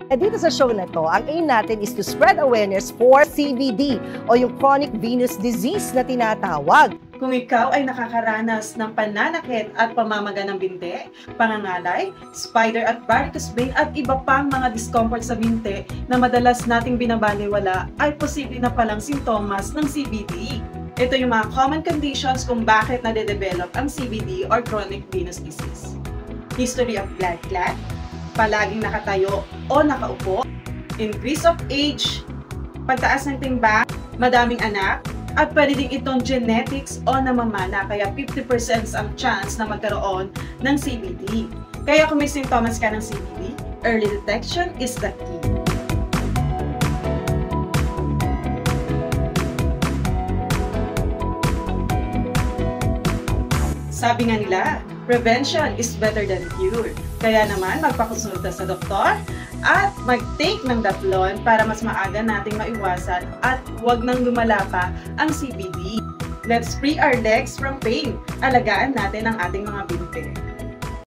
Dito sa show na to, ang aim natin is to spread awareness for CVD o yung chronic venous disease na tinatawag. Kung ikaw ay nakakaranas ng pananakit at pamamaga ng binti, pangangalay, spider at varicose vein at iba pang mga discomfort sa binti na madalas nating binabaliwala, ay posible na palang sintomas ng CVD. Ito yung mga common conditions kung bakit nade-develop ang CVD or chronic venous disease. History of blood clot, palaging nakatayo o nakaupo, increase of age, pagtaas ng timbang, madaming anak, at pwede din itong genetics o namamana, kaya 50% ang chance na magkaroon ng CVD. Kaya kung may sintomas ka ng CVD, early detection is the key. Sabi nga nila, prevention is better than cure. Kaya naman, magpakonsulta sa doktor at mag-take ng Dapplon para mas maaga nating maiwasan at huwag nang lumala pa ang CVD. Let's free our legs from pain. Alagaan natin ang ating mga binti.